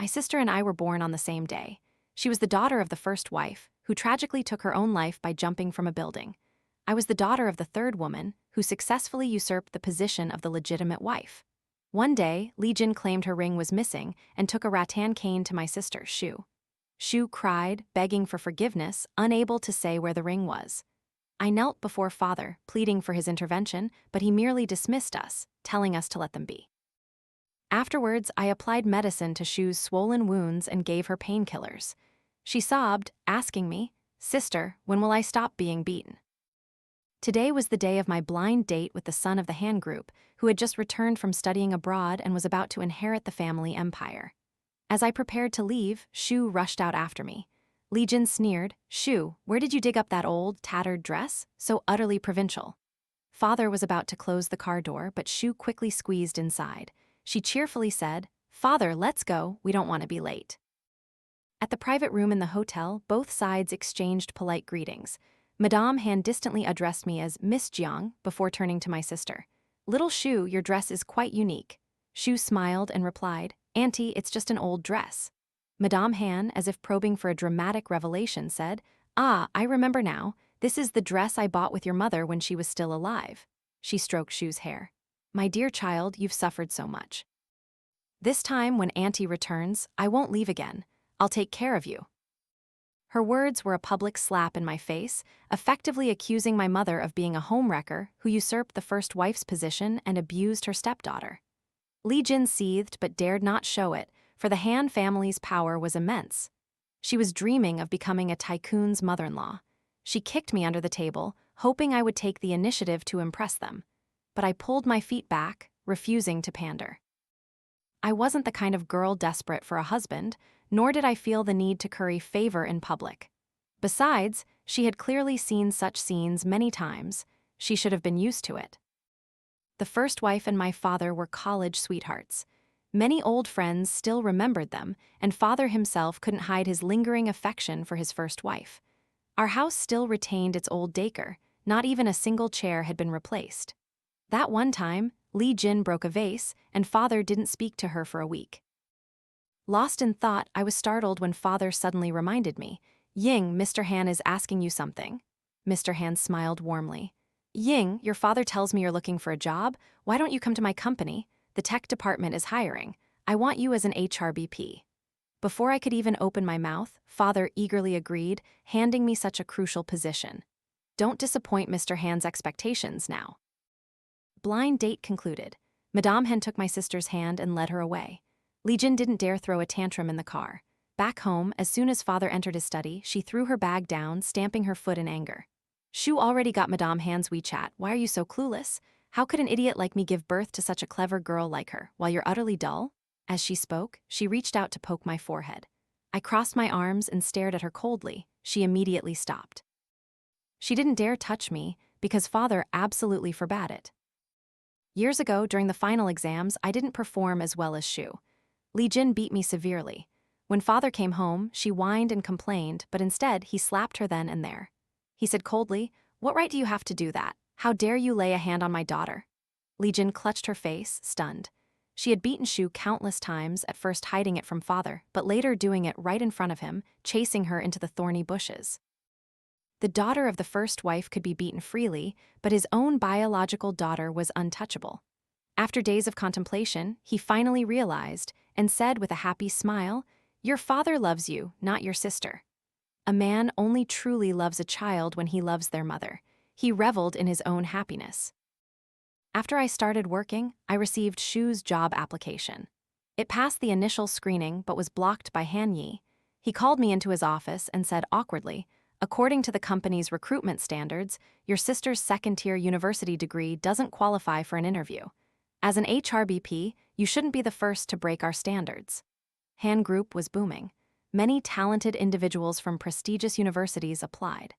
My sister and I were born on the same day. She was the daughter of the first wife, who tragically took her own life by jumping from a building. I was the daughter of the third woman, who successfully usurped the position of the legitimate wife. One day, Lee Jin claimed her ring was missing and took a rattan cane to my sister, Shu. Shu cried, begging for forgiveness, unable to say where the ring was. I knelt before father, pleading for his intervention, but he merely dismissed us, telling us to let them be. Afterwards, I applied medicine to Shu's swollen wounds and gave her painkillers. She sobbed, asking me, "Sister, when will I stop being beaten?" Today was the day of my blind date with the son of the Han group, who had just returned from studying abroad and was about to inherit the family empire. As I prepared to leave, Shu rushed out after me. Lee Jin sneered, "Shu, where did you dig up that old, tattered dress? So utterly provincial." Father was about to close the car door, but Shu quickly squeezed inside. She cheerfully said, "Father, let's go, we don't want to be late." At the private room in the hotel, both sides exchanged polite greetings. Madame Han distantly addressed me as Miss Jiang before turning to my sister. "Little Shu, your dress is quite unique." Shu smiled and replied, "Auntie, it's just an old dress." Madame Han, as if probing for a dramatic revelation, said, "Ah, I remember now. This is the dress I bought with your mother when she was still alive." She stroked Shu's hair. "My dear child, you've suffered so much. This time, when Auntie returns, I won't leave again. I'll take care of you." Her words were a public slap in my face, effectively accusing my mother of being a homewrecker who usurped the first wife's position and abused her stepdaughter. Lee Jin seethed but dared not show it, for the Han family's power was immense. She was dreaming of becoming a tycoon's mother-in-law. She kicked me under the table, hoping I would take the initiative to impress them. But I pulled my feet back, refusing to pander. I wasn't the kind of girl desperate for a husband, nor did I feel the need to curry favor in public. Besides, she had clearly seen such scenes many times. She should have been used to it. The first wife and my father were college sweethearts. Many old friends still remembered them, and father himself couldn't hide his lingering affection for his first wife. Our house still retained its old decor. Not even a single chair had been replaced. That one time, Lee Jin broke a vase, and father didn't speak to her for a week. Lost in thought, I was startled when father suddenly reminded me, "Ying, Mr. Han is asking you something." Mr. Han smiled warmly. "Ying, your father tells me you're looking for a job. Why don't you come to my company? The tech department is hiring. I want you as an HRBP." Before I could even open my mouth, father eagerly agreed, handing me such a crucial position. Don't disappoint Mr. Han's expectations now. Blind date concluded. Madame Hen took my sister's hand and led her away. Lee Jin didn't dare throw a tantrum in the car. Back home, as soon as father entered his study, she threw her bag down, stamping her foot in anger. "Shu already got Madame Han's WeChat. Why are you so clueless? How could an idiot like me give birth to such a clever girl like her, while you're utterly dull?" As she spoke, she reached out to poke my forehead. I crossed my arms and stared at her coldly. She immediately stopped. She didn't dare touch me, because father absolutely forbade it. Years ago, during the final exams, I didn't perform as well as Shu. Lee Jin beat me severely. When father came home, she whined and complained, but instead, he slapped her then and there. He said coldly, "What right do you have to do that? How dare you lay a hand on my daughter?" Lee Jin clutched her face, stunned. She had beaten Shu countless times, at first hiding it from father, but later doing it right in front of him, chasing her into the thorny bushes. The daughter of the first wife could be beaten freely, but his own biological daughter was untouchable. After days of contemplation, he finally realized, and said with a happy smile, "Your father loves you, not your sister." A man only truly loves a child when he loves their mother. He reveled in his own happiness. After I started working, I received Shu's job application. It passed the initial screening but was blocked by Han Yi. He called me into his office and said awkwardly, "According to the company's recruitment standards, your sister's second-tier university degree doesn't qualify for an interview. As an HRBP, you shouldn't be the first to break our standards." Han Group was booming. Many talented individuals from prestigious universities applied.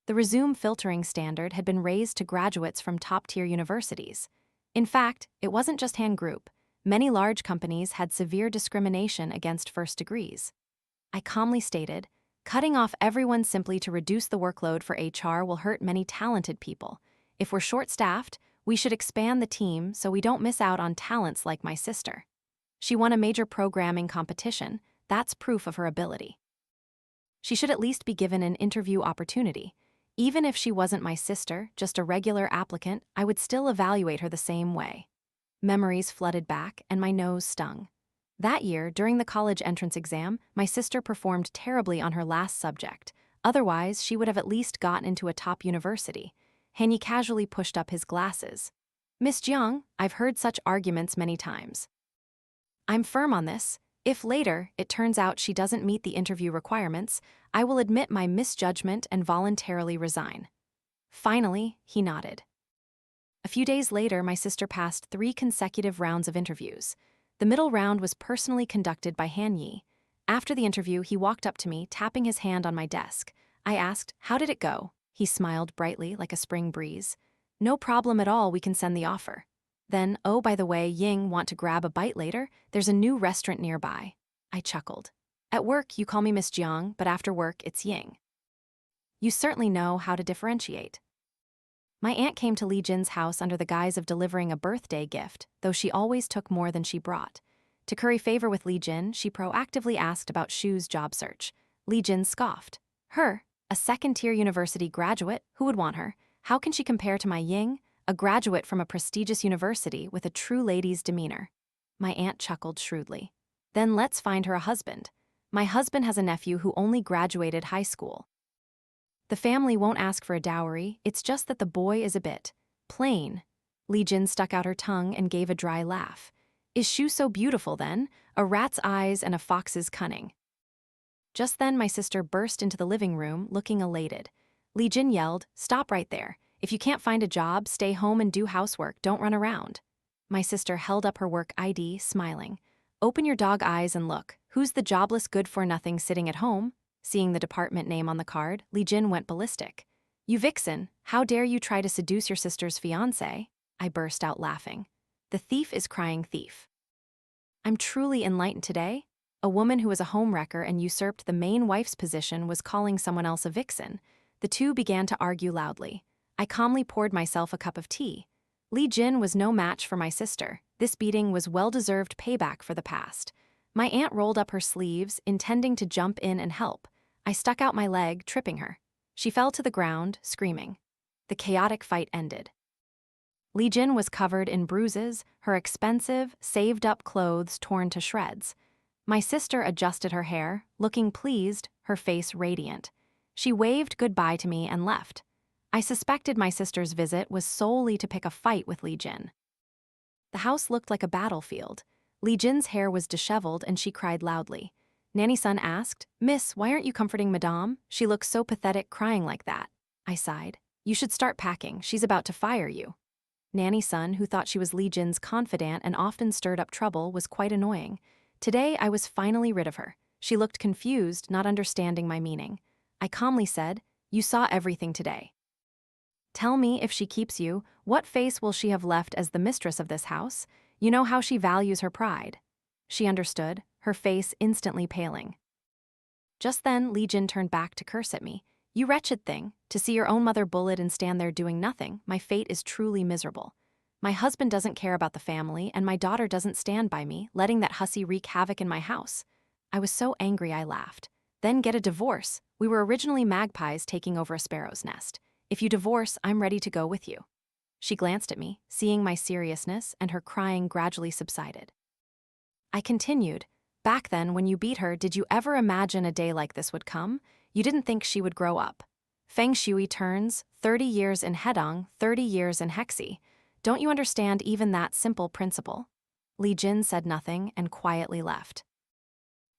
The resume filtering standard had been raised to graduates from top-tier universities. In fact, it wasn't just Han Group. Many large companies had severe discrimination against first degrees. I calmly stated, "Cutting off everyone simply to reduce the workload for HR will hurt many talented people. If we're short-staffed, we should expand the team so we don't miss out on talents like my sister." She won a major programming competition. That's proof of her ability. She should at least be given an interview opportunity. Even if she wasn't my sister, just a regular applicant, I would still evaluate her the same way. Memories flooded back, and my nose stung. That year, during the college entrance exam, my sister performed terribly on her last subject. Otherwise, she would have at least gotten into a top university. Hanyi casually pushed up his glasses. Miss Jiang, I've heard such arguments many times. I'm firm on this. If later it turns out she doesn't meet the interview requirements, I will admit my misjudgment and voluntarily resign. Finally, he nodded. A few days later, my sister passed 3 consecutive rounds of interviews. The middle round was personally conducted by Han Yi. After the interview, he walked up to me, tapping his hand on my desk. I asked, "How did it go?" He smiled brightly like a spring breeze. "No problem at all, we can send the offer." Then, "Oh, by the way, Ying, want to grab a bite later? There's a new restaurant nearby." I chuckled. "At work, you call me Miss Jiang, but after work, it's Ying." You certainly know how to differentiate. My aunt came to Li Jin's house under the guise of delivering a birthday gift, though she always took more than she brought. To curry favor with Li Jin, she proactively asked about Shu's job search. Li Jin scoffed. Her, a second-tier university graduate, who would want her? How can she compare to my Ying, a graduate from a prestigious university with a true lady's demeanor? My aunt chuckled shrewdly. Then let's find her a husband. My husband has a nephew who only graduated high school. The family won't ask for a dowry, it's just that the boy is a bit plain. Li Jin stuck out her tongue and gave a dry laugh. Is Shu so beautiful then? A rat's eyes and a fox's cunning. Just then my sister burst into the living room, looking elated. Li Jin yelled, "Stop right there. If you can't find a job, stay home and do housework, don't run around." My sister held up her work ID, smiling. "Open your dog eyes and look. Who's the jobless good-for-nothing sitting at home?" Seeing the department name on the card, Li Jin went ballistic. "You vixen, how dare you try to seduce your sister's fiancé?" I burst out laughing. The thief is crying thief. I'm truly enlightened today. A woman who was a homewrecker and usurped the main wife's position was calling someone else a vixen. The two began to argue loudly. I calmly poured myself a cup of tea. Li Jin was no match for my sister. This beating was well-deserved payback for the past. My aunt rolled up her sleeves, intending to jump in and help. I stuck out my leg, tripping her. She fell to the ground, screaming. The chaotic fight ended. Li Jin was covered in bruises, her expensive, saved-up clothes torn to shreds. My sister adjusted her hair, looking pleased, her face radiant. She waved goodbye to me and left. I suspected my sister's visit was solely to pick a fight with Li Jin. The house looked like a battlefield. Li Jin's hair was disheveled and she cried loudly. Nanny-san asked, "Miss, why aren't you comforting Madame? She looks so pathetic crying like that." I sighed. "You should start packing, she's about to fire you." Nanny-san, who thought she was Li Jin's confidant and often stirred up trouble, was quite annoying. Today I was finally rid of her. She looked confused, not understanding my meaning. I calmly said, "You saw everything today. Tell me, if she keeps you, what face will she have left as the mistress of this house? You know how she values her pride." She understood, her face instantly paling. Just then, Li Jin turned back to curse at me. "You wretched thing, to see your own mother bullied and stand there doing nothing, my fate is truly miserable. My husband doesn't care about the family, and my daughter doesn't stand by me, letting that hussy wreak havoc in my house." I was so angry I laughed. "Then get a divorce. We were originally magpies taking over a sparrow's nest. If you divorce, I'm ready to go with you." She glanced at me, seeing my seriousness, and her crying gradually subsided. I continued, "Back then, when you beat her, did you ever imagine a day like this would come? You didn't think she would grow up. Feng Shui turns, 30 years in Hedong, 30 years in Hexi. Don't you understand even that simple principle?" Li Jin said nothing and quietly left.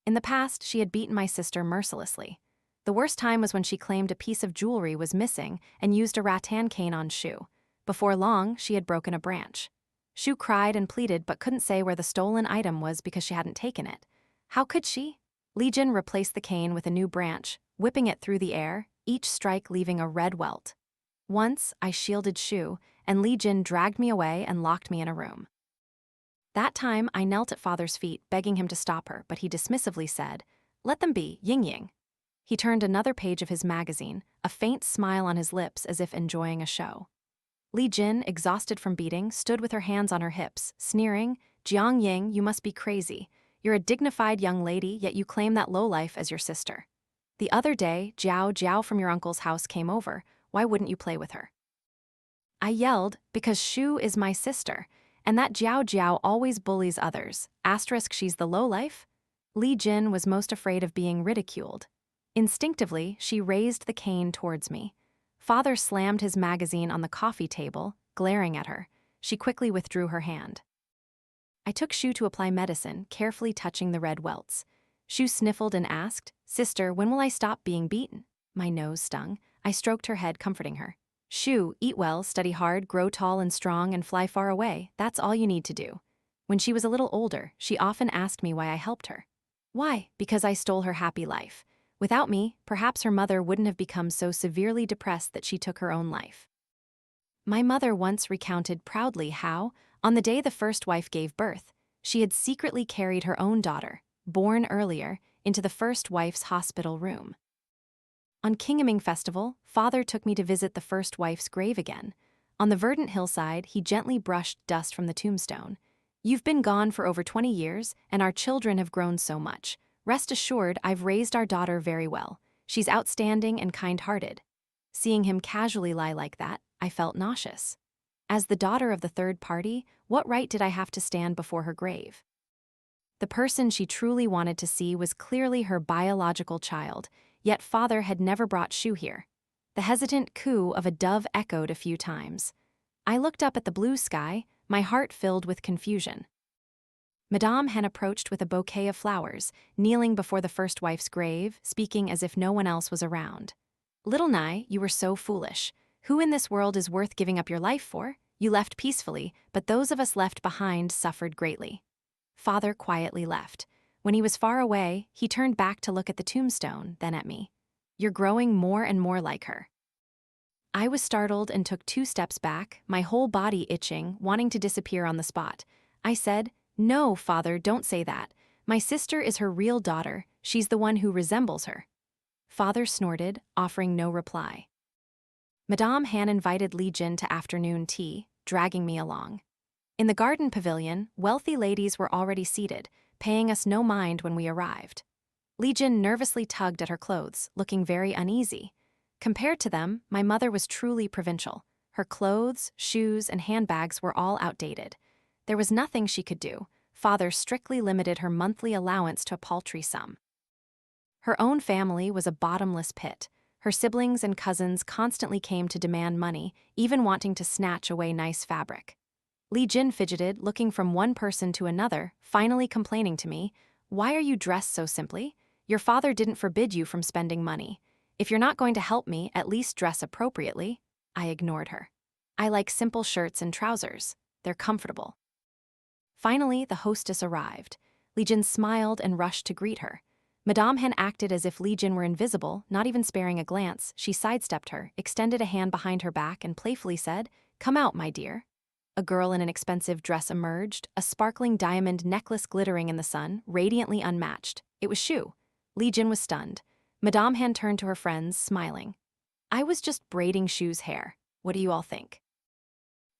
In the past, she had beaten my sister mercilessly. The worst time was when she claimed a piece of jewelry was missing and used a rattan cane on Shu. Before long, she had broken a branch. Shu cried and pleaded but couldn't say where the stolen item was because she hadn't taken it. How could she? Li Jin replaced the cane with a new branch, whipping it through the air, each strike leaving a red welt. Once, I shielded Shu, and Li Jin dragged me away and locked me in a room. That time, I knelt at father's feet, begging him to stop her, but he dismissively said, "Let them be, Ying Ying." He turned another page of his magazine, a faint smile on his lips as if enjoying a show. Li Jin, exhausted from beating, stood with her hands on her hips, sneering, Jiang Ying, you must be crazy. You're a dignified young lady, yet you claim that lowlife as your sister. The other day, Jiao Jiao from your uncle's house came over. Why wouldn't you play with her? I yelled, because Shu is my sister, and that Jiao Jiao always bullies others. Asterisk, she's the lowlife? Li Jin was most afraid of being ridiculed. Instinctively, she raised the cane towards me. Father slammed his magazine on the coffee table, glaring at her. She quickly withdrew her hand. I took Shu to apply medicine, carefully touching the red welts. Shu sniffled and asked, "Sister, when will I stop being beaten?" My nose stung. I stroked her head, comforting her. "Shu, eat well, study hard, grow tall and strong, and fly far away. That's all you need to do." When she was a little older, she often asked me why I helped her. Why? Because I stole her happy life. Without me, perhaps her mother wouldn't have become so severely depressed that she took her own life. My mother once recounted proudly how, on the day the first wife gave birth, she had secretly carried her own daughter, born earlier, into the first wife's hospital room. On Kingaming Festival, Father took me to visit the first wife's grave again. On the verdant hillside, he gently brushed dust from the tombstone. "You've been gone for over 20 years, and our children have grown so much. Rest assured, I've raised our daughter very well. She's outstanding and kind-hearted." Seeing him casually lie like that, I felt nauseous. As the daughter of the third party, what right did I have to stand before her grave? The person she truly wanted to see was clearly her biological child, yet Father had never brought Shu here. The hesitant coo of a dove echoed a few times. I looked up at the blue sky, my heart filled with confusion. Madame Hen approached with a bouquet of flowers, kneeling before the first wife's grave, speaking as if no one else was around. "Little Nai, you were so foolish. Who in this world is worth giving up your life for? You left peacefully, but those of us left behind suffered greatly." Father quietly left. When he was far away, he turned back to look at the tombstone, then at me. "You're growing more and more like her." I was startled and took 2 steps back, my whole body itching, wanting to disappear on the spot. I said, "No, Father, don't say that. My sister is her real daughter. She's the one who resembles her." Father snorted, offering no reply. Madame Han invited Li Jin to afternoon tea, dragging me along. In the garden pavilion, wealthy ladies were already seated, paying us no mind when we arrived. Li Jin nervously tugged at her clothes, looking very uneasy. Compared to them, my mother was truly provincial. Her clothes, shoes, and handbags were all outdated. There was nothing she could do. Father strictly limited her monthly allowance to a paltry sum. Her own family was a bottomless pit. Her siblings and cousins constantly came to demand money, even wanting to snatch away nice fabric. Li Jin fidgeted, looking from one person to another, finally complaining to me, "Why are you dressed so simply? Your father didn't forbid you from spending money. If you're not going to help me, at least dress appropriately." I ignored her. "I like simple shirts and trousers. They're comfortable." Finally, the hostess arrived. Li Jin smiled and rushed to greet her. Madame Hen acted as if Li Jin were invisible, not even sparing a glance. She sidestepped her, extended a hand behind her back, and playfully said, "Come out, my dear." A girl in an expensive dress emerged, a sparkling diamond necklace glittering in the sun, radiantly unmatched. It was Shu. Li Jin was stunned. Madame Han turned to her friends, smiling. "I was just braiding Shu's hair. What do you all think?"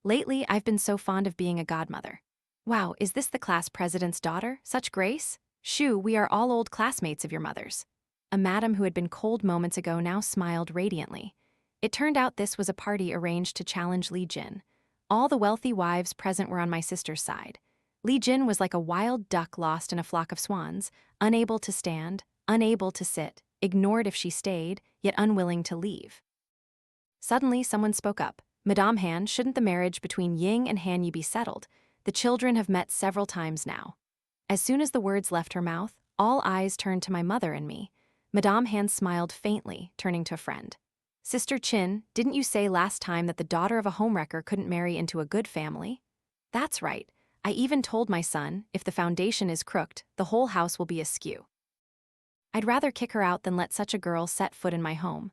"Lately, I've been so fond of being a godmother." "Wow, is this the class president's daughter? Such grace?" "Shu, we are all old classmates of your mother's." A madam who had been cold moments ago now smiled radiantly. It turned out this was a party arranged to challenge Li Jin. All the wealthy wives present were on my sister's side. Li Jin was like a wild duck lost in a flock of swans, unable to stand, unable to sit, ignored if she stayed, yet unwilling to leave. Suddenly, someone spoke up. "Madame Han, shouldn't the marriage between Ying and Hanyi be settled? The children have met several times now." As soon as the words left her mouth, all eyes turned to my mother and me. Madame Han smiled faintly, turning to a friend. "Sister Chin, didn't you say last time that the daughter of a homewrecker couldn't marry into a good family?" "That's right. I even told my son, if the foundation is crooked, the whole house will be askew. I'd rather kick her out than let such a girl set foot in my home."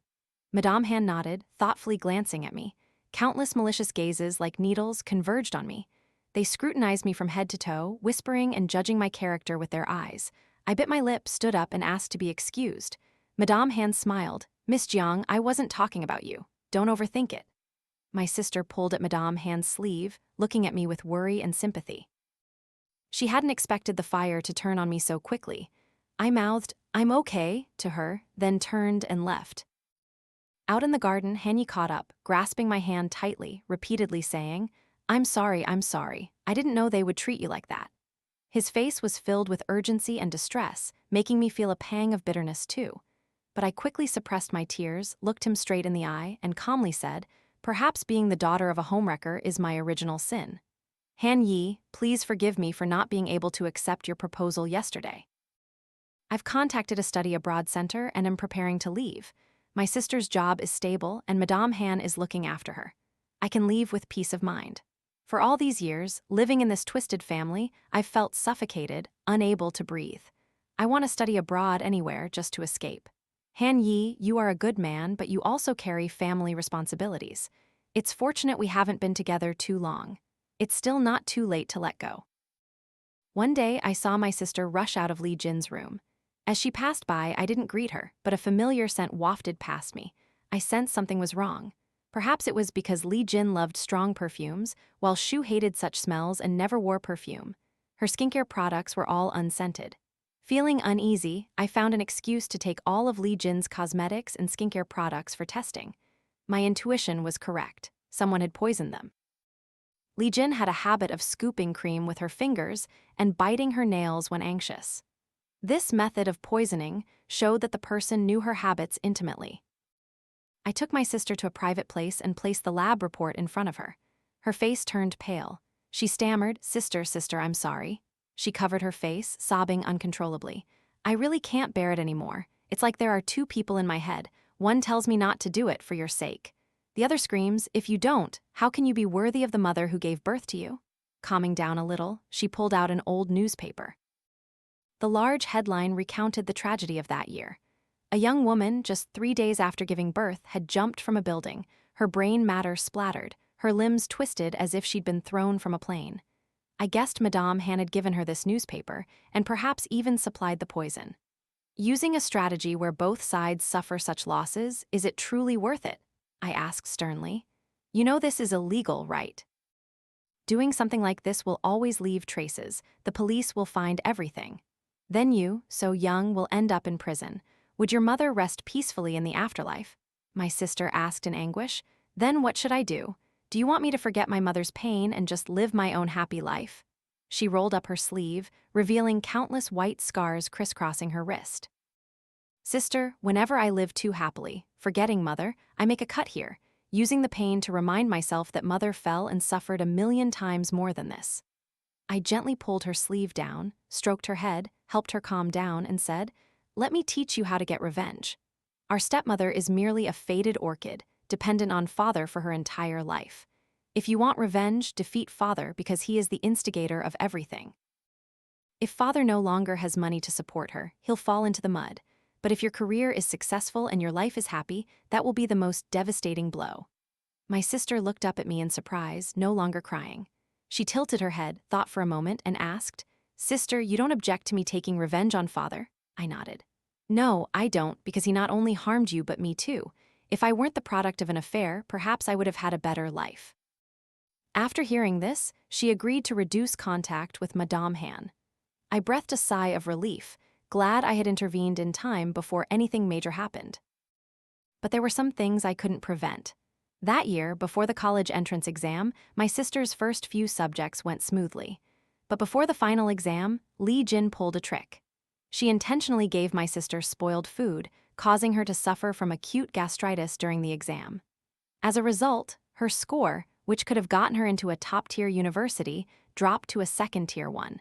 Madame Han nodded, thoughtfully glancing at me. Countless malicious gazes, like needles, converged on me. They scrutinized me from head to toe, whispering and judging my character with their eyes. I bit my lip, stood up, and asked to be excused. Madame Han smiled. "Miss Jiang, I wasn't talking about you. Don't overthink it." My sister pulled at Madame Han's sleeve, looking at me with worry and sympathy. She hadn't expected the fire to turn on me so quickly. I mouthed, "I'm okay," to her, then turned and left. Out in the garden, Hanyi caught up, grasping my hand tightly, repeatedly saying, I'm sorry, I didn't know they would treat you like that." His face was filled with urgency and distress, making me feel a pang of bitterness too. But I quickly suppressed my tears, looked him straight in the eye, and calmly said, "Perhaps being the daughter of a homewrecker is my original sin. Han Yi, please forgive me for not being able to accept your proposal yesterday. I've contacted a study abroad center and am preparing to leave. My sister's job is stable and Madame Han is looking after her. I can leave with peace of mind. For all these years, living in this twisted family, I've felt suffocated, unable to breathe. I want to study abroad anywhere just to escape. Han Yi, you are a good man, but you also carry family responsibilities. It's fortunate we haven't been together too long. It's still not too late to let go." One day, I saw my sister rush out of Li Jin's room. As she passed by, I didn't greet her, but a familiar scent wafted past me. I sensed something was wrong. Perhaps it was because Li Jin loved strong perfumes, while Shu hated such smells and never wore perfume. Her skincare products were all unscented. Feeling uneasy, I found an excuse to take all of Li Jin's cosmetics and skincare products for testing. My intuition was correct. Someone had poisoned them. Li Jin had a habit of scooping cream with her fingers and biting her nails when anxious. This method of poisoning showed that the person knew her habits intimately. I took my sister to a private place and placed the lab report in front of her. Her face turned pale. She stammered, Sister, I'm sorry." She covered her face, sobbing uncontrollably. "I really can't bear it anymore. It's like there are two people in my head. One tells me not to do it for your sake. The other screams, if you don't, how can you be worthy of the mother who gave birth to you?" Calming down a little, she pulled out an old newspaper. The large headline recounted the tragedy of that year. A young woman, just 3 days after giving birth, had jumped from a building, her brain matter splattered, her limbs twisted as if she'd been thrown from a plane. I guessed Madame Han had given her this newspaper, and perhaps even supplied the poison. Using a strategy where both sides suffer such losses, is it truly worth it? I asked sternly. You know this is illegal, right? Doing something like this will always leave traces. The police will find everything. Then you, so young, will end up in prison. Would your mother rest peacefully in the afterlife? My sister asked in anguish. Then what should I do? Do you want me to forget my mother's pain and just live my own happy life? She rolled up her sleeve, revealing countless white scars crisscrossing her wrist. Sister, whenever I live too happily, forgetting mother, I make a cut here, using the pain to remind myself that mother fell and suffered 1,000,000 times more than this. I gently pulled her sleeve down, stroked her head, helped her calm down, and said, Let me teach you how to get revenge. Our stepmother is merely a faded orchid, dependent on father for her entire life. If you want revenge, defeat father because he is the instigator of everything. If father no longer has money to support her, he'll fall into the mud. But if your career is successful and your life is happy, that will be the most devastating blow. My sister looked up at me in surprise, no longer crying. She tilted her head, thought for a moment, and asked, Sister, you don't object to me taking revenge on father? I nodded. No, I don't, because he not only harmed you but me too. If I weren't the product of an affair, perhaps I would have had a better life. After hearing this, she agreed to reduce contact with Madame Han. I breathed a sigh of relief, glad I had intervened in time before anything major happened. But there were some things I couldn't prevent. That year, before the college entrance exam, my sister's first few subjects went smoothly. But before the final exam, Li Jin pulled a trick. She intentionally gave my sister spoiled food, causing her to suffer from acute gastritis during the exam. As a result, her score, which could have gotten her into a top-tier university, dropped to a second-tier one.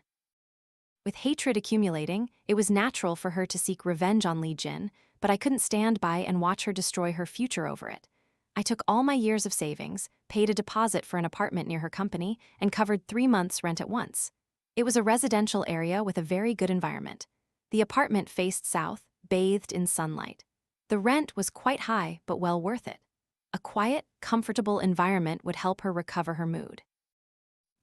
With hatred accumulating, it was natural for her to seek revenge on Li Jin, but I couldn't stand by and watch her destroy her future over it. I took all my years of savings, paid a deposit for an apartment near her company, and covered 3 months' rent at once. It was a residential area with a very good environment. The apartment faced south, bathed in sunlight. The rent was quite high, but well worth it. A quiet, comfortable environment would help her recover her mood.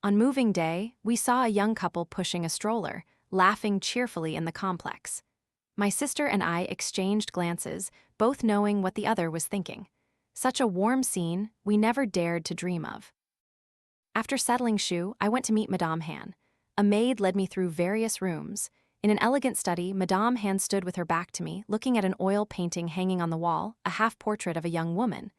On moving day, we saw a young couple pushing a stroller, laughing cheerfully in the complex. My sister and I exchanged glances, both knowing what the other was thinking. Such a warm scene we never dared to dream of. After settling Shu, I went to meet Madame Han. A maid led me through various rooms. In an elegant study, Madame Han stood with her back to me, looking at an oil painting hanging on the wall, a half-portrait of a young woman.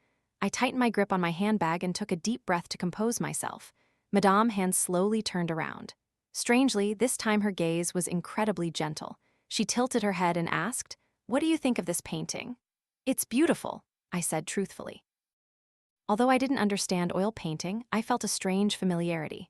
I tightened my grip on my handbag and took a deep breath to compose myself. Madame Han slowly turned around. Strangely, this time her gaze was incredibly gentle. She tilted her head and asked, "What do you think of this painting?" "It's beautiful," I said truthfully. Although I didn't understand oil painting, I felt a strange familiarity.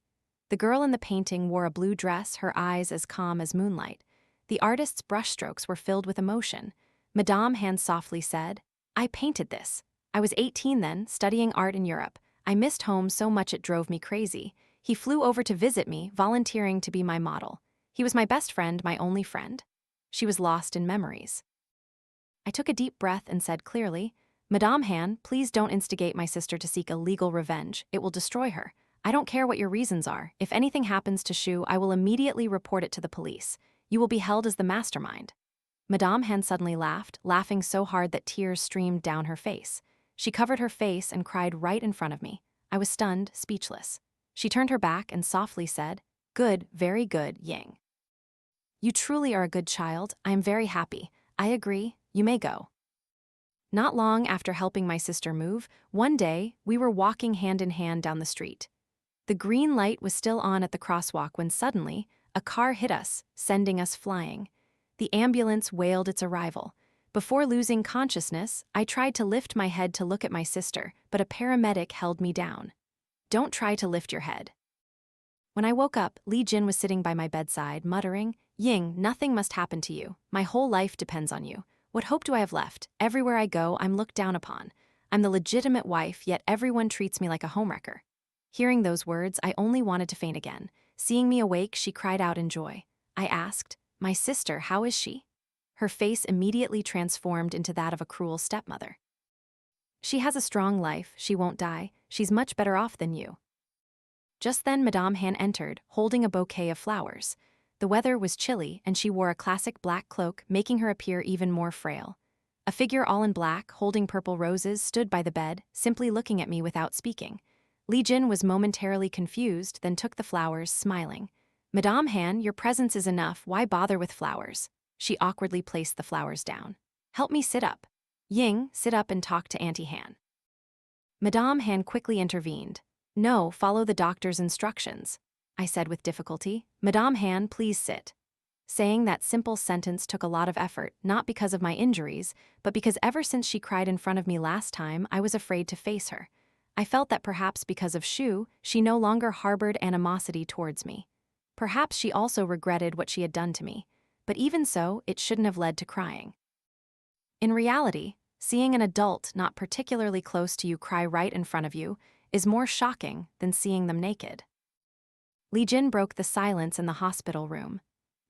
The girl in the painting wore a blue dress, her eyes as calm as moonlight. The artist's brushstrokes were filled with emotion. Madame Han softly said, "I painted this. I was 18 then, studying art in Europe. I missed home so much it drove me crazy. He flew over to visit me, volunteering to be my model. He was my best friend, my only friend." She was lost in memories. I took a deep breath and said clearly, "Madame Han, please don't instigate my sister to seek a legal revenge. It will destroy her. I don't care what your reasons are. If anything happens to Shu, I will immediately report it to the police. You will be held as the mastermind." Madame Han suddenly laughed, laughing so hard that tears streamed down her face. She covered her face and cried right in front of me. I was stunned, speechless. She turned her back and softly said, "Good, very good, Ying. You truly are a good child. I am very happy. I agree. You may go." Not long after helping my sister move, one day, we were walking hand in hand down the street. The green light was still on at the crosswalk when suddenly, a car hit us, sending us flying. The ambulance wailed its arrival. Before losing consciousness, I tried to lift my head to look at my sister, but a paramedic held me down. "Don't try to lift your head." When I woke up, Li Jin was sitting by my bedside, muttering, "Ying, nothing must happen to you. My whole life depends on you. What hope do I have left? Everywhere I go, I'm looked down upon. I'm the legitimate wife, yet everyone treats me like a homewrecker." Hearing those words, I only wanted to faint again. Seeing me awake, she cried out in joy. I asked, "My sister, how is she?" Her face immediately transformed into that of a cruel stepmother. "She has a strong life, she won't die, she's much better off than you." Just then Madame Han entered, holding a bouquet of flowers. The weather was chilly, and she wore a classic black cloak, making her appear even more frail. A figure all in black, holding purple roses, stood by the bed, simply looking at me without speaking. Li Jin was momentarily confused, then took the flowers, smiling. "Madame Han, your presence is enough, why bother with flowers?" She awkwardly placed the flowers down. "Help me sit up. Ying, sit up and talk to Auntie Han." Madame Han quickly intervened. "No, follow the doctor's instructions," I said with difficulty. "Madame Han, please sit." Saying that simple sentence took a lot of effort, not because of my injuries, but because ever since she cried in front of me last time, I was afraid to face her. I felt that perhaps because of Shu, she no longer harbored animosity towards me. Perhaps she also regretted what she had done to me. But even so, it shouldn't have led to crying. In reality, seeing an adult not particularly close to you cry right in front of you is more shocking than seeing them naked. Li Jin broke the silence in the hospital room.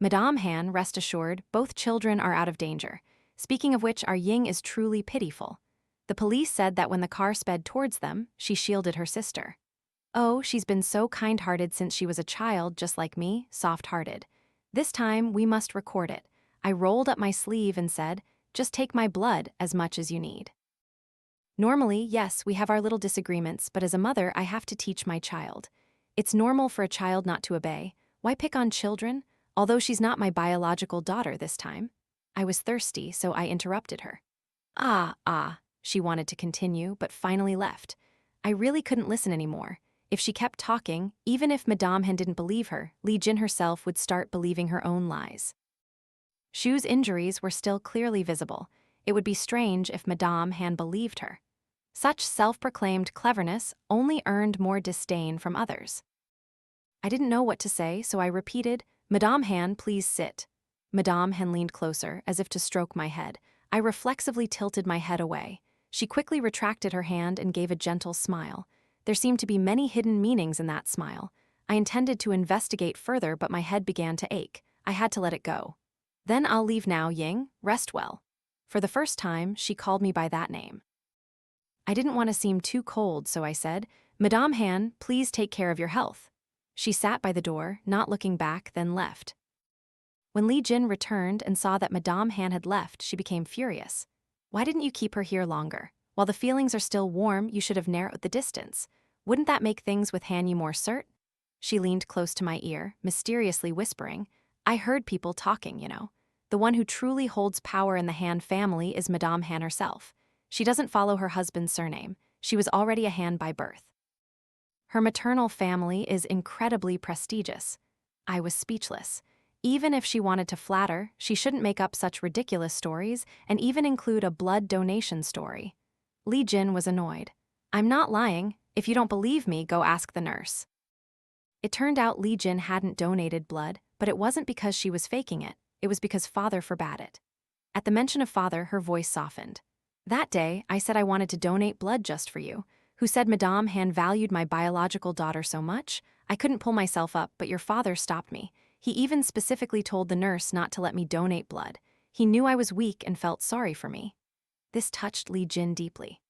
"Madame Han, rest assured, both children are out of danger. Speaking of which, our Ying is truly pitiful. The police said that when the car sped towards them, she shielded her sister. Oh, she's been so kind-hearted since she was a child, just like me, soft-hearted. This time, we must record it." I rolled up my sleeve and said, "Just take my blood as much as you need." Normally, yes, we have our little disagreements, but as a mother, I have to teach my child. It's normal for a child not to obey. Why pick on children? Although she's not my biological daughter this time. I was thirsty, so I interrupted her. She wanted to continue, but finally left. I really couldn't listen anymore. If she kept talking, even if Madame Han didn't believe her, Li Jin herself would start believing her own lies. Shu's injuries were still clearly visible. It would be strange if Madame Han believed her. Such self-proclaimed cleverness only earned more disdain from others. I didn't know what to say, so I repeated, "Madame Han, please sit." Madame Han leaned closer, as if to stroke my head. I reflexively tilted my head away. She quickly retracted her hand and gave a gentle smile. There seemed to be many hidden meanings in that smile. I intended to investigate further, but my head began to ache. I had to let it go. "Then I'll leave now, Ying. Rest well." For the first time, she called me by that name. I didn't want to seem too cold, so I said, "Madame Han, please take care of your health." She sat by the door, not looking back, then left. When Li Jin returned and saw that Madame Han had left, she became furious. "Why didn't you keep her here longer? While the feelings are still warm, you should have narrowed the distance. Wouldn't that make things with Han Yu more cert?" She leaned close to my ear, mysteriously whispering, "I heard people talking, you know. The one who truly holds power in the Han family is Madame Han herself. She doesn't follow her husband's surname. She was already a Han by birth. Her maternal family is incredibly prestigious." I was speechless. Even if she wanted to flatter, she shouldn't make up such ridiculous stories and even include a blood donation story. Li Jin was annoyed. "I'm not lying. If you don't believe me, go ask the nurse." It turned out Li Jin hadn't donated blood, but it wasn't because she was faking it. It was because father forbade it. At the mention of father, her voice softened. "That day, I said I wanted to donate blood just for you. Who said Madame Han valued my biological daughter so much? I couldn't pull myself up, but your father stopped me. He even specifically told the nurse not to let me donate blood. He knew I was weak and felt sorry for me." This touched Li Jin deeply.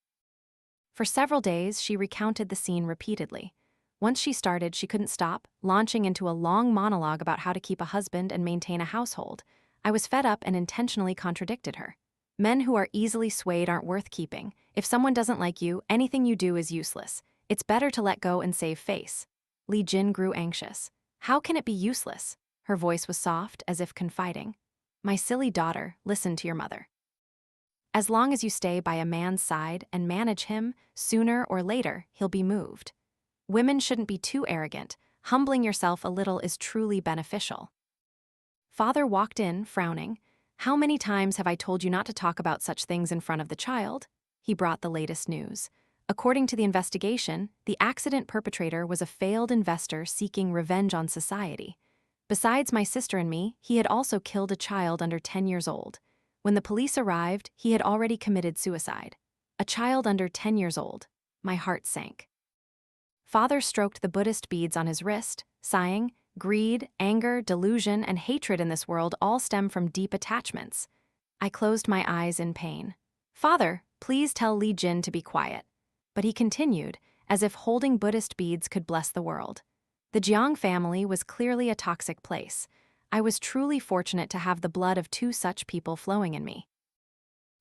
For several days, she recounted the scene repeatedly. Once she started, she couldn't stop, launching into a long monologue about how to keep a husband and maintain a household. I was fed up and intentionally contradicted her. Men who are easily swayed aren't worth keeping. If someone doesn't like you, anything you do is useless. It's better to let go and save face. Li Jin grew anxious. "How can it be useless?" Her voice was soft, as if confiding. "My silly daughter, listen to your mother. As long as you stay by a man's side and manage him, sooner or later, he'll be moved. Women shouldn't be too arrogant. Humbling yourself a little is truly beneficial." Father walked in, frowning. "How many times have I told you not to talk about such things in front of the child?" He brought the latest news. According to the investigation, the accident perpetrator was a failed investor seeking revenge on society. Besides my sister and me, he had also killed a child under 10 years old. When the police arrived, he had already committed suicide. A child under 10 years old. My heart sank. Father stroked the Buddhist beads on his wrist, sighing, "Greed, anger, delusion, and hatred in this world all stem from deep attachments." I closed my eyes in pain. "Father, please tell Li Jin to be quiet." But he continued, as if holding Buddhist beads could bless the world. The Jiang family was clearly a toxic place. I was truly fortunate to have the blood of two such people flowing in me.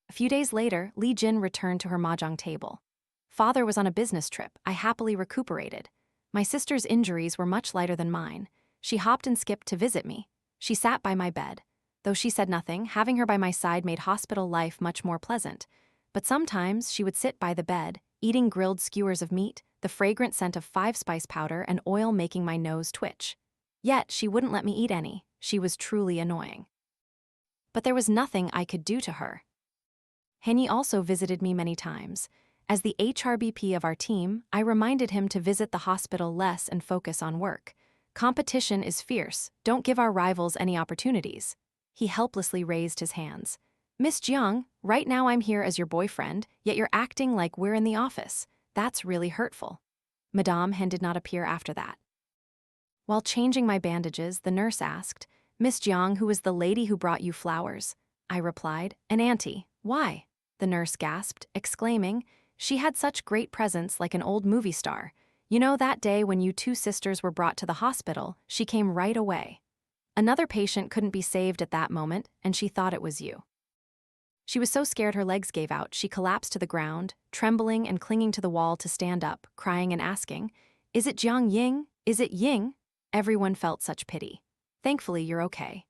A few days later, Li Jin returned to her mahjong table. Father was on a business trip. I happily recuperated. My sister's injuries were much lighter than mine. She hopped and skipped to visit me. She sat by my bed. Though she said nothing, having her by my side made hospital life much more pleasant. But sometimes she would sit by the bed, eating grilled skewers of meat, the fragrant scent of 5-spice powder and oil making my nose twitch. Yet she wouldn't let me eat any. She was truly annoying. But there was nothing I could do to her. Henny also visited me many times. As the HRBP of our team, I reminded him to visit the hospital less and focus on work. Competition is fierce. Don't give our rivals any opportunities. He helplessly raised his hands. "Miss Jiang, right now I'm here as your boyfriend, yet you're acting like we're in the office. That's really hurtful." Madame Hen did not appear after that. While changing my bandages, the nurse asked, "Miss Jiang, who is the lady who brought you flowers?" I replied, "An auntie." "Why?" The nurse gasped, exclaiming, "She had such great presence like an old movie star. You know, that day when you two sisters were brought to the hospital, she came right away. Another patient couldn't be saved at that moment, and she thought it was you. She was so scared her legs gave out, she collapsed to the ground, trembling and clinging to the wall to stand up, crying and asking, 'Is it Jiang Ying? Is it Ying?' Everyone felt such pity. Thankfully, you're okay."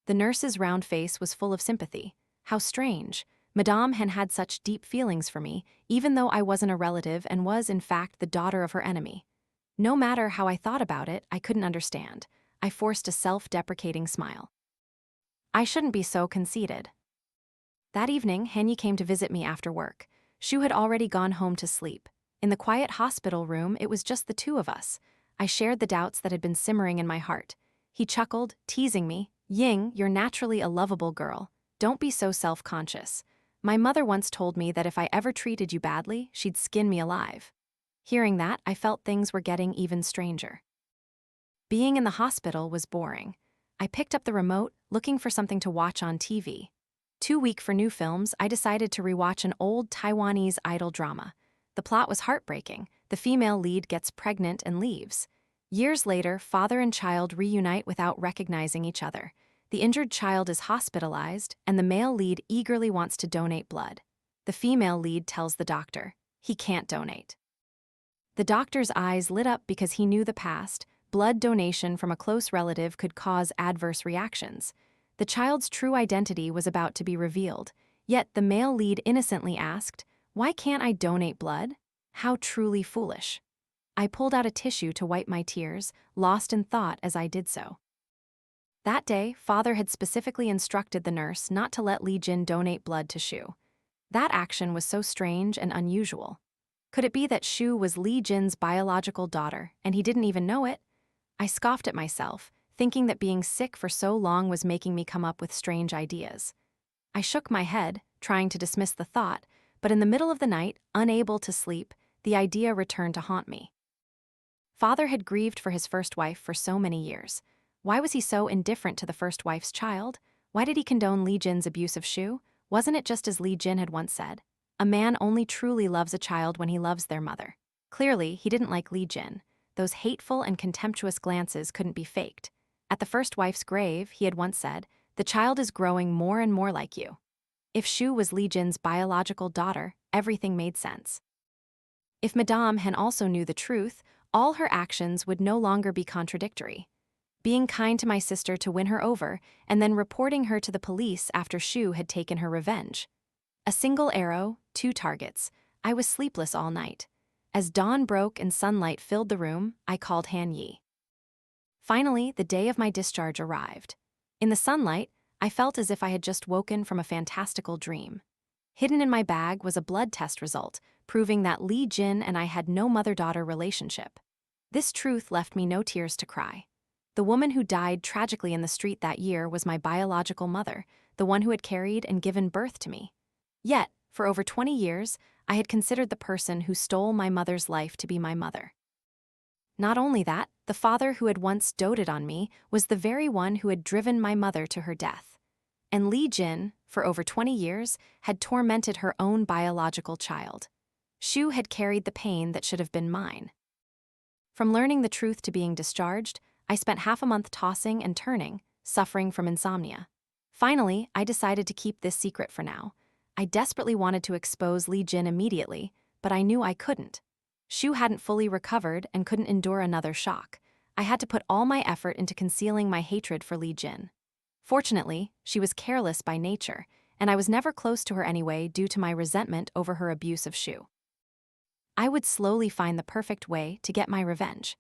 The nurse's round face was full of sympathy. How strange. Madame had such deep feelings for me, even though I wasn't a relative and was, in fact, the daughter of her enemy. No matter how I thought about it, I couldn't understand. I forced a self-deprecating smile. I shouldn't be so conceited. That evening, Henny came to visit me after work. Shu had already gone home to sleep. In the quiet hospital room, it was just the two of us. I shared the doubts that had been simmering in my heart. He chuckled, teasing me, "Ying, you're naturally a lovable girl. Don't be so self-conscious. My mother once told me that if I ever treated you badly, she'd skin me alive." Hearing that, I felt things were getting even stranger. Being in the hospital was boring. I picked up the remote, looking for something to watch on TV. Too weak for new films, I decided to rewatch an old Taiwanese idol drama. The plot was heartbreaking. The female lead gets pregnant and leaves. Years later, father and child reunite without recognizing each other. The injured child is hospitalized, and the male lead eagerly wants to donate blood. The female lead tells the doctor, he can't donate. The doctor's eyes lit up because he knew the past, blood donation from a close relative could cause adverse reactions. The child's true identity was about to be revealed, yet the male lead innocently asked, "Why can't I donate blood?" How truly foolish. I pulled out a tissue to wipe my tears, lost in thought as I did so. That day, father had specifically instructed the nurse not to let Li Jin donate blood to Shu. That action was so strange and unusual. Could it be that Shu was Li Jin's biological daughter, and he didn't even know it? I scoffed at myself, thinking that being sick for so long was making me come up with strange ideas. I shook my head, trying to dismiss the thought, but in the middle of the night, unable to sleep, the idea returned to haunt me. Father had grieved for his first wife for so many years. Why was he so indifferent to the first wife's child? Why did he condone Li Jin's abuse of Shu? Wasn't it just as Li Jin had once said? A man only truly loves a child when he loves their mother. Clearly, he didn't like Li Jin. Those hateful and contemptuous glances couldn't be faked. At the first wife's grave, he had once said, "The child is growing more and more like you." If Shu was Li Jin's biological daughter, everything made sense. If Madame Han also knew the truth, all her actions would no longer be contradictory. Being kind to my sister to win her over, and then reporting her to the police after Shu had taken her revenge. A single arrow, 2 targets. I was sleepless all night. As dawn broke and sunlight filled the room, I called Han Yi. Finally, the day of my discharge arrived. In the sunlight, I felt as if I had just woken from a fantastical dream. Hidden in my bag was a blood test result, proving that Li Jin and I had no mother-daughter relationship. This truth left me no tears to cry. The woman who died tragically in the street that year was my biological mother, the one who had carried and given birth to me. Yet, for over 20 years, I had considered the person who stole my mother's life to be my mother. Not only that, the father who had once doted on me was the very one who had driven my mother to her death. And Li Jin, for over 20 years, had tormented her own biological child. Shu had carried the pain that should have been mine. From learning the truth to being discharged, I spent half a month tossing and turning, suffering from insomnia. Finally, I decided to keep this secret for now. I desperately wanted to expose Li Jin immediately, but I knew I couldn't. Shu hadn't fully recovered and couldn't endure another shock. I had to put all my effort into concealing my hatred for Li Jin. Fortunately, she was careless by nature, and I was never close to her anyway due to my resentment over her abuse of Shu. I would slowly find the perfect way to get my revenge.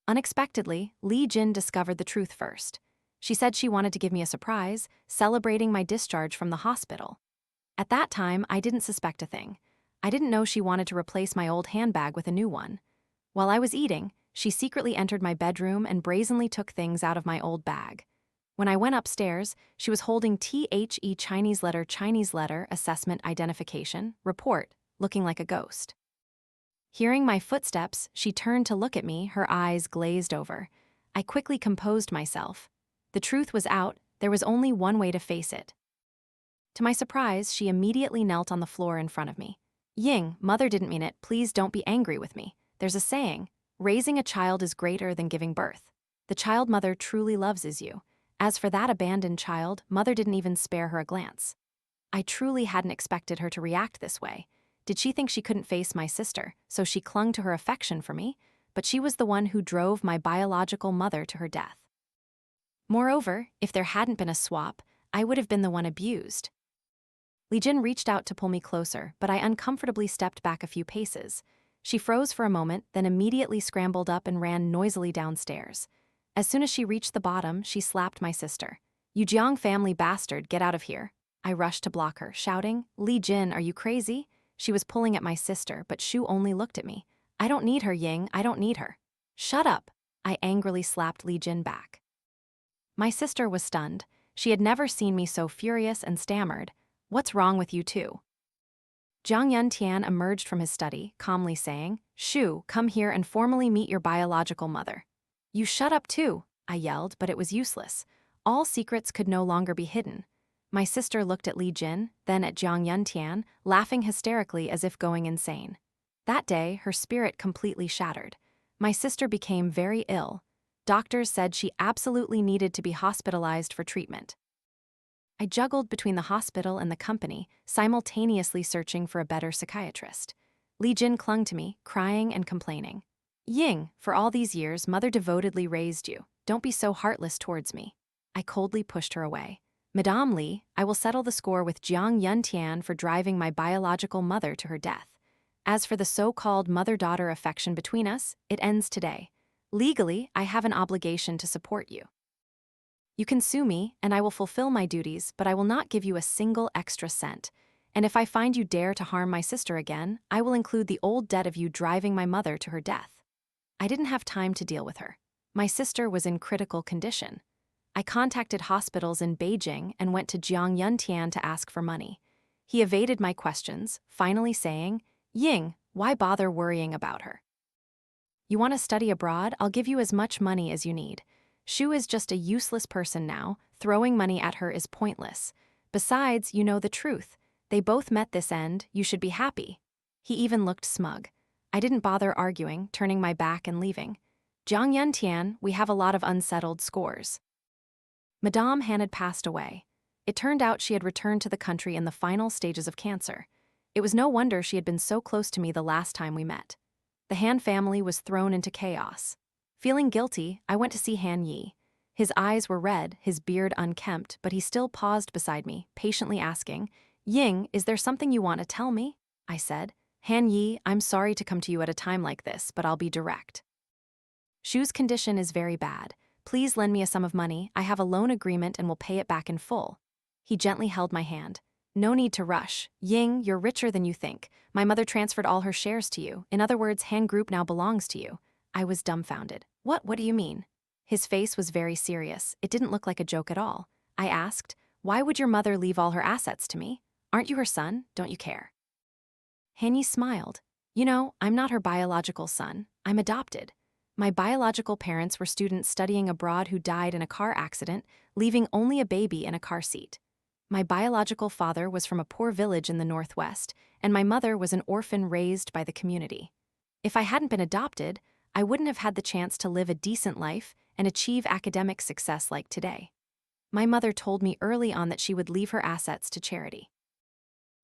Unexpectedly, Li Jin discovered the truth first. She said she wanted to give me a surprise, celebrating my discharge from the hospital. At that time, I didn't suspect a thing. I didn't know she wanted to replace my old handbag with a new one. While I was eating, she secretly entered my bedroom and brazenly took things out of my old bag. When I went upstairs, she was holding THE Chinese letter assessment identification report, looking like a ghost. Hearing my footsteps, she turned to look at me, her eyes glazed over. I quickly composed myself. The truth was out, there was only one way to face it. To my surprise, she immediately knelt on the floor in front of me. "Ying, mother didn't mean it, please don't be angry with me. There's a saying, raising a child is greater than giving birth. The child mother truly loves is you. As for that abandoned child, mother didn't even spare her a glance." I truly hadn't expected her to react this way. Did she think she couldn't face my sister, so she clung to her affection for me? But she was the one who drove my biological mother to her death. Moreover, if there hadn't been a swap, I would have been the one abused. Li Jin reached out to pull me closer, but I uncomfortably stepped back a few paces. She froze for a moment, then immediately scrambled up and ran noisily downstairs. As soon as she reached the bottom, she slapped my sister. "You Jiang family bastard, get out of here." I rushed to block her, shouting, "Li Jin, are you crazy?" She was pulling at my sister, but Shu only looked at me. "I don't need her, Ying, I don't need her." "Shut up," I angrily slapped Li Jin back. My sister was stunned. She had never seen me so furious and stammered, "What's wrong with you two?" Jiang Yuntian emerged from his study, calmly saying, "Shu, come here and formally meet your biological mother." "You shut up too," I yelled, but it was useless. All secrets could no longer be hidden. My sister looked at Li Jin, then at Jiang Yuntian, laughing hysterically as if going insane. That day, her spirit completely shattered. My sister became very ill. Doctors said she absolutely needed to be hospitalized for treatment. I juggled between the hospital and the company, simultaneously searching for a better psychiatrist. Li Jin clung to me, crying and complaining. Ying, for all these years, mother devotedly raised you. Don't be so heartless towards me. I coldly pushed her away. Madame Li, I will settle the score with Jiang Yuntian for driving my biological mother to her death. As for the so-called mother-daughter affection between us, it ends today. Legally, I have an obligation to support you. You can sue me, and I will fulfill my duties, but I will not give you a single extra cent. And if I find you dare to harm my sister again, I will include the old debt of you driving my mother to her death. I didn't have time to deal with her. My sister was in critical condition. I contacted hospitals in Beijing and went to Jiang Yuntian to ask for money. He evaded my questions, finally saying, "Ying, why bother worrying about her? You want to study abroad? I'll give you as much money as you need. Shu is just a useless person now. Throwing money at her is pointless. Besides, you know the truth. They both met this end. You should be happy." He even looked smug. I didn't bother arguing, turning my back and leaving. "Jiang Yuntian, we have a lot of unsettled scores." Madame Han had passed away. It turned out she had returned to the country in the final stages of cancer. It was no wonder she had been so close to me the last time we met. The Han family was thrown into chaos. Feeling guilty, I went to see Han Yi. His eyes were red, his beard unkempt, but he still paused beside me, patiently asking, "Ying, is there something you want to tell me?" I said, "Han Yi, I'm sorry to come to you at a time like this, but I'll be direct. Shu's condition is very bad. Please lend me a sum of money. I have a loan agreement and will pay it back in full." He gently held my hand. "No need to rush. Ying, you're richer than you think. My mother transferred all her shares to you. In other words, Han Group now belongs to you." I was dumbfounded. What do you mean?" His face was very serious. It didn't look like a joke at all. I asked, "Why would your mother leave all her assets to me? Aren't you her son? Don't you care?" Han Yi smiled. "You know, I'm not her biological son. I'm adopted. My biological parents were students studying abroad who died in a car accident, leaving only a baby in a car seat. My biological father was from a poor village in the Northwest, and my mother was an orphan raised by the community. If I hadn't been adopted, I wouldn't have had the chance to live a decent life and achieve academic success like today. My mother told me early on that she would leave her assets to charity.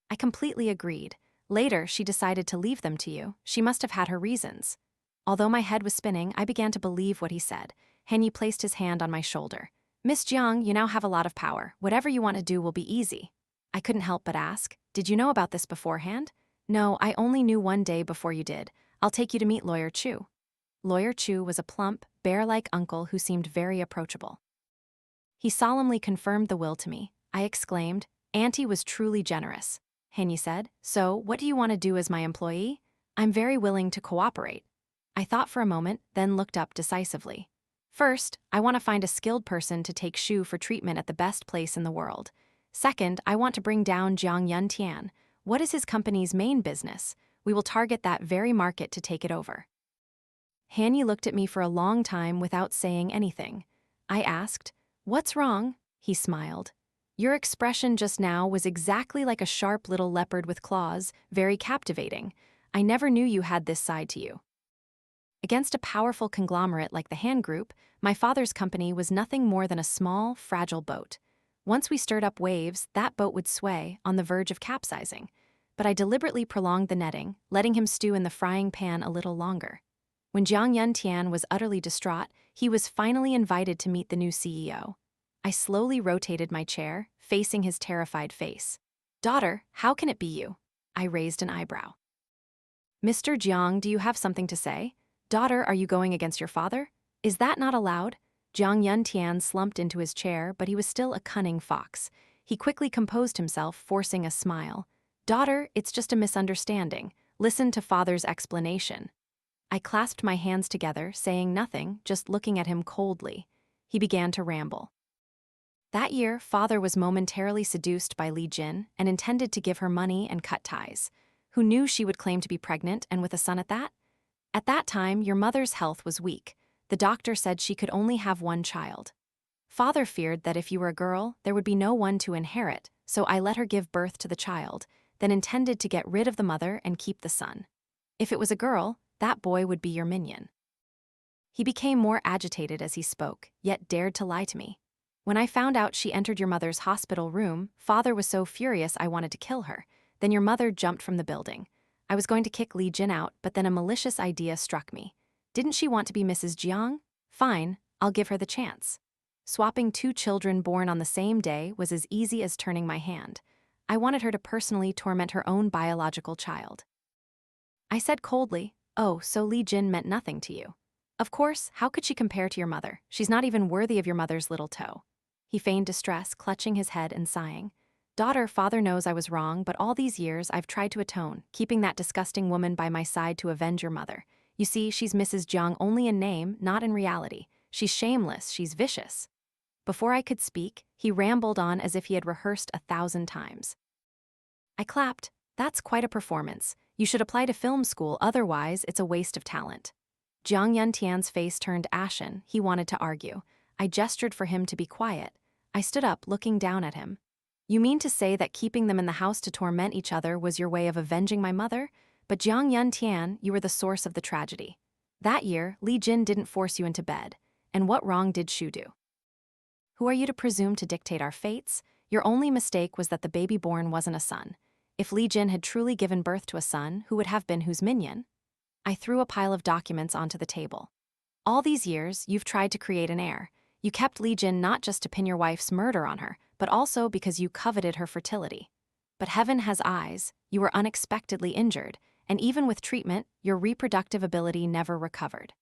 I completely agreed. Later, she decided to leave them to you. She must have had her reasons." Although my head was spinning, I began to believe what he said. Han Yi placed his hand on my shoulder. "Miss Jiang, you now have a lot of power. Whatever you want to do will be easy." I couldn't help but ask, "Did you know about this beforehand?" "No, I only knew one day before you did. I'll take you to meet Lawyer Chu." Lawyer Chu was a plump, bear-like uncle who seemed very approachable. He solemnly confirmed the will to me. I exclaimed, "Auntie was truly generous." Han Yi said, "So, what do you want to do as my employee?" "I'm very willing to cooperate." I thought for a moment, then looked up decisively. "First, I want to find a skilled person to take Shu for treatment at the best place in the world. Second, I want to bring down Jiang Yuntian. What is his company's main business? We will target that very market to take it over." Han Yi looked at me for a long time without saying anything. I asked, "What's wrong?" He smiled. "Your expression just now was exactly like a sharp little leopard with claws, very captivating. I never knew you had this side to you." Against a powerful conglomerate like the Han Group, my father's company was nothing more than a small, fragile boat. Once we stirred up waves, that boat would sway, on the verge of capsizing. But I deliberately prolonged the netting, letting him stew in the frying pan a little longer. When Jiang Yuntian was utterly distraught, he was finally invited to meet the new CEO. I slowly rotated my chair, facing his terrified face. "Daughter, how can it be you?" I raised an eyebrow. "Mr. Jiang, do you have something to say? Daughter, are you going against your father? Is that not allowed?" Jiang Yuntian slumped into his chair, but he was still a cunning fox. He quickly composed himself, forcing a smile. "Daughter, it's just a misunderstanding. Listen to father's explanation." I clasped my hands together, saying nothing, just looking at him coldly. He began to ramble. That year, father was momentarily seduced by Li Jin and intended to give her money and cut ties. Who knew she would claim to be pregnant and with a son at that? At that time, your mother's health was weak. The doctor said she could only have one child. Father feared that if you were a girl, there would be no one to inherit, so I let her give birth to the child, then intended to get rid of the mother and keep the son. If it was a girl, that boy would be your minion. He became more agitated as he spoke, yet dared to lie to me. When I found out she entered your mother's hospital room, father was so furious I wanted to kill her. Then your mother jumped from the building. I was going to kick Li Jin out, but then a malicious idea struck me. Didn't she want to be Mrs. Jiang? Fine, I'll give her the chance. Swapping two children born on the same day was as easy as turning my hand. I wanted her to personally torment her own biological child. I said coldly, "Oh, so Li Jin meant nothing to you." "Of course, how could she compare to your mother? She's not even worthy of your mother's little toe." He feigned distress, clutching his head and sighing. "Daughter, father knows I was wrong, but all these years I've tried to atone, keeping that disgusting woman by my side to avenge your mother. You see, she's Mrs. Jiang only in name, not in reality. She's shameless, she's vicious." Before I could speak, he rambled on as if he had rehearsed 1,000 times. I clapped. "That's quite a performance. You should apply to film school, otherwise it's a waste of talent." Jiang Yuntian's face turned ashen. He wanted to argue. I gestured for him to be quiet. I stood up, looking down at him. "You mean to say that keeping them in the house to torment each other was your way of avenging my mother? But Jiang Yuntian, you were the source of the tragedy. That year, Li Jin didn't force you into bed. And what wrong did Shu do? Who are you to presume to dictate our fates? Your only mistake was that the baby born wasn't a son. If Li Jin had truly given birth to a son, who would have been whose minion?" I threw a pile of documents onto the table. "All these years, you've tried to create an heir. You kept Li Jin not just to pin your wife's murder on her, but also because you coveted her fertility. But heaven has eyes, you were unexpectedly injured, and even with treatment, your reproductive ability never recovered."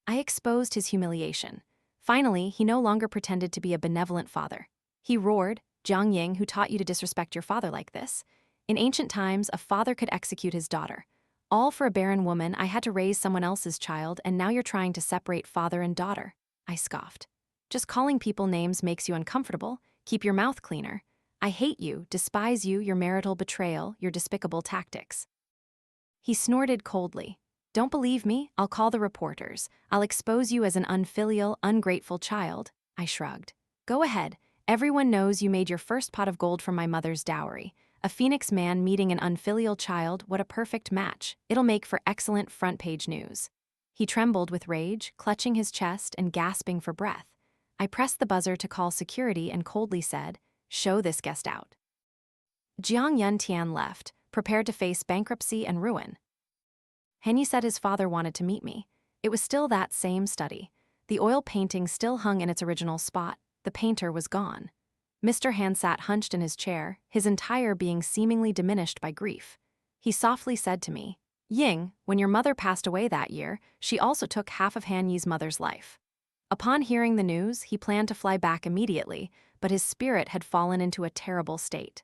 I exposed his humiliation. Finally, he no longer pretended to be a benevolent father. He roared, "Jiang Ying, who taught you to disrespect your father like this? In ancient times, a father could execute his daughter. All for a barren woman. I had to raise someone else's child, and now you're trying to separate father and daughter." I scoffed. "Just calling people names makes you uncomfortable. Keep your mouth cleaner. I hate you, despise you, your marital betrayal, your despicable tactics." He snorted coldly. "Don't believe me? I'll call the reporters. I'll expose you as an unfilial, ungrateful child." I shrugged. "Go ahead. Everyone knows you made your first pot of gold from my mother's dowry. A Phoenix man meeting an unfilial child, what a perfect match. It'll make for excellent front-page news." He trembled with rage, clutching his chest and gasping for breath. I pressed the buzzer to call security and coldly said, "Show this guest out." Jiang Yuntian left, prepared to face bankruptcy and ruin. Henny said his father wanted to meet me. It was still that same study. The oil painting still hung in its original spot. The painter was gone. Mr. Han sat hunched in his chair, his entire being seemingly diminished by grief. He softly said to me, "Ying, when your mother passed away that year, she also took half of Han Yi's mother's life." Upon hearing the news, he planned to fly back immediately, but his spirit had fallen into a terrible state.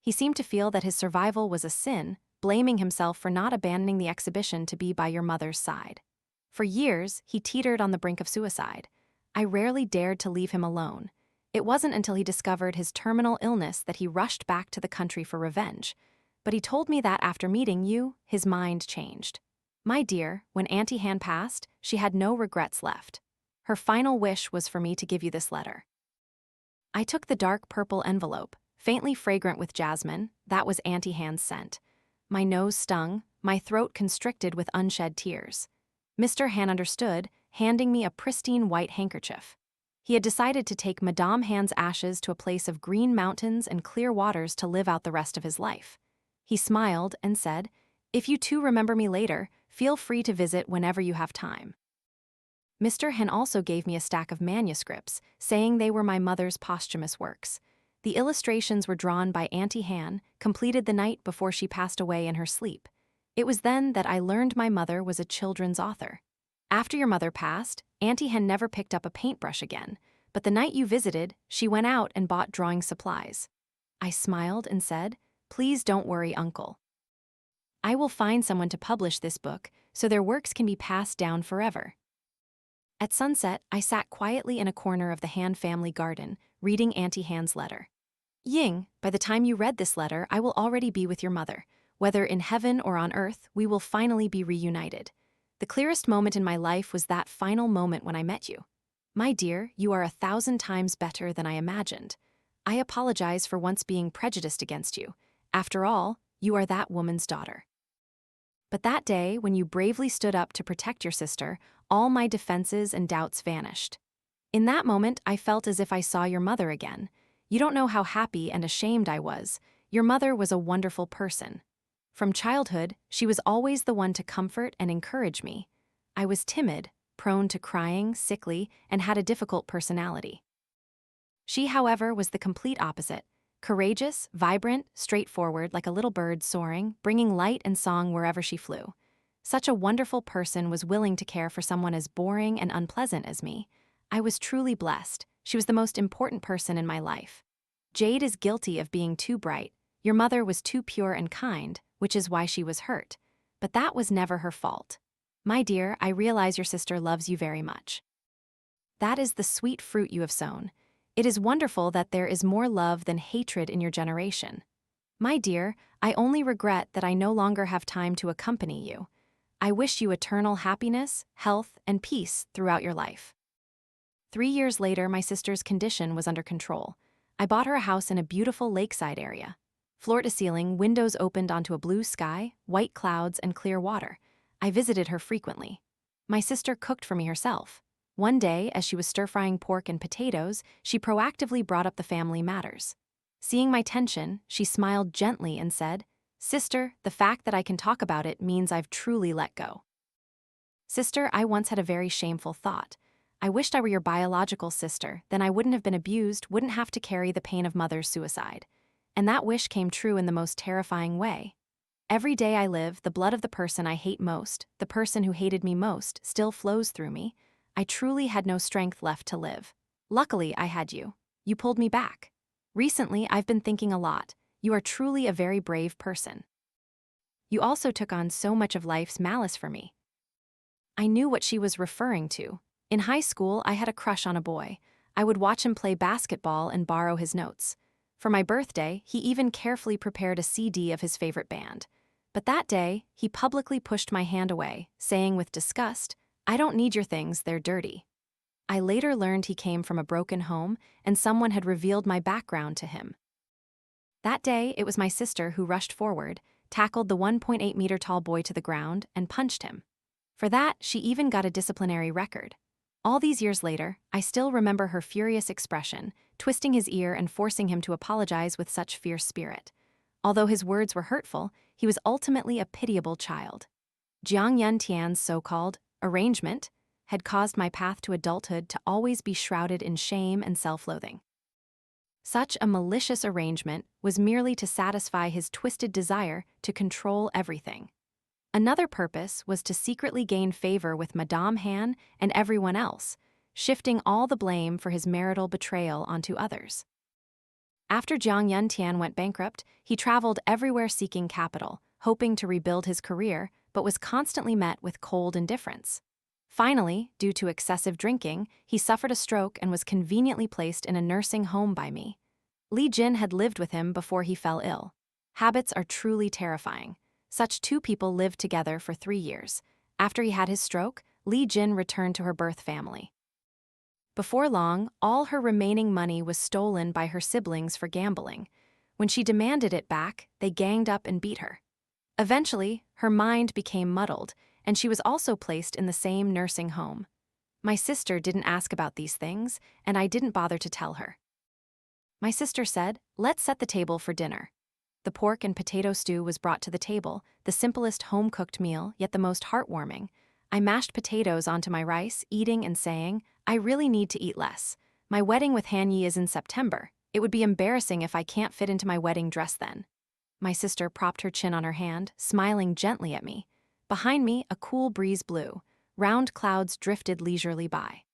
He seemed to feel that his survival was a sin, blaming himself for not abandoning the exhibition to be by your mother's side. For years, he teetered on the brink of suicide. I rarely dared to leave him alone. It wasn't until he discovered his terminal illness that he rushed back to the country for revenge. But he told me that after meeting you, his mind changed. My dear, when Auntie Han passed, she had no regrets left. Her final wish was for me to give you this letter. I took the dark purple envelope, faintly fragrant with jasmine. That was Auntie Han's scent. My nose stung, my throat constricted with unshed tears. Mr. Han understood, handing me a pristine white handkerchief. He had decided to take Madame Han's ashes to a place of green mountains and clear waters to live out the rest of his life. He smiled and said, "If you too remember me later, feel free to visit whenever you have time." Mr. Han also gave me a stack of manuscripts, saying they were my mother's posthumous works. The illustrations were drawn by Auntie Han, completed the night before she passed away in her sleep. It was then that I learned my mother was a children's author. After your mother passed, Auntie Han never picked up a paintbrush again, but the night you visited, she went out and bought drawing supplies. I smiled and said, "Please don't worry, Uncle. I will find someone to publish this book so their works can be passed down forever." At sunset, I sat quietly in a corner of the Han family garden, reading Auntie Han's letter. "Ying, by the time you read this letter, I will already be with your mother. Whether in heaven or on earth, we will finally be reunited. The clearest moment in my life was that final moment when I met you. My dear, you are 1,000 times better than I imagined. I apologize for once being prejudiced against you. After all, you are that woman's daughter." But that day, when you bravely stood up to protect your sister, all my defenses and doubts vanished. In that moment, I felt as if I saw your mother again. You don't know how happy and ashamed I was. Your mother was a wonderful person. From childhood, she was always the one to comfort and encourage me. I was timid, prone to crying, sickly, and had a difficult personality. She, however, was the complete opposite. Courageous, vibrant, straightforward, like a little bird soaring, bringing light and song wherever she flew. Such a wonderful person was willing to care for someone as boring and unpleasant as me. I was truly blessed. She was the most important person in my life. Jade is guilty of being too bright. Your mother was too pure and kind, which is why she was hurt. But that was never her fault. My dear, I realize your sister loves you very much. That is the sweet fruit you have sown. It is wonderful that there is more love than hatred in your generation. My dear, I only regret that I no longer have time to accompany you. I wish you eternal happiness, health, and peace throughout your life. 3 years later, my sister's condition was under control. I bought her a house in a beautiful lakeside area. Floor to ceiling, windows opened onto a blue sky, white clouds, and clear water. I visited her frequently. My sister cooked for me herself. One day, as she was stir-frying pork and potatoes, she proactively brought up the family matters. Seeing my tension, she smiled gently and said, "Sister, the fact that I can talk about it means I've truly let go." Sister, I once had a very shameful thought. I wished I were your biological sister, then I wouldn't have been abused, wouldn't have to carry the pain of mother's suicide. And that wish came true in the most terrifying way. Every day I live, the blood of the person I hate most, the person who hated me most, still flows through me. I truly had no strength left to live. Luckily, I had you. You pulled me back. Recently, I've been thinking a lot. You are truly a very brave person. You also took on so much of life's malice for me. I knew what she was referring to. In high school, I had a crush on a boy. I would watch him play basketball and borrow his notes. For my birthday, he even carefully prepared a CD of his favorite band. But that day, he publicly pushed my hand away, saying with disgust, "I don't need your things, they're dirty." I later learned he came from a broken home, and someone had revealed my background to him. That day, it was my sister who rushed forward, tackled the 1.8-meter tall boy to the ground, and punched him. For that, she even got a disciplinary record. All these years later, I still remember her furious expression, twisting his ear and forcing him to apologize with such fierce spirit. Although his words were hurtful, he was ultimately a pitiable child. Jiang Yuntian's so-called arrangement had caused my path to adulthood to always be shrouded in shame and self-loathing. Such a malicious arrangement was merely to satisfy his twisted desire to control everything. Another purpose was to secretly gain favor with Madame Han and everyone else, shifting all the blame for his marital betrayal onto others. After Jiang Yuntian went bankrupt, he traveled everywhere seeking capital, hoping to rebuild his career, but was constantly met with cold indifference. Finally, due to excessive drinking, he suffered a stroke and was conveniently placed in a nursing home by me. Li Jin had lived with him before he fell ill. Habits are truly terrifying. Such two people lived together for 3 years. After he had his stroke, Li Jin returned to her birth family. Before long, all her remaining money was stolen by her siblings for gambling. When she demanded it back, they ganged up and beat her. Eventually, her mind became muddled, and she was also placed in the same nursing home. My sister didn't ask about these things, and I didn't bother to tell her. My sister said, "Let's set the table for dinner." The pork and potato stew was brought to the table, the simplest home-cooked meal, yet the most heartwarming. I mashed potatoes onto my rice, eating and saying, "I really need to eat less. My wedding with Han Yi is in September. It would be embarrassing if I can't fit into my wedding dress then." My sister propped her chin on her hand, smiling gently at me. Behind me, a cool breeze blew. Round clouds drifted leisurely by.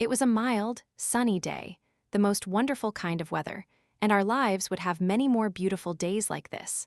It was a mild, sunny day, the most wonderful kind of weather, and our lives would have many more beautiful days like this.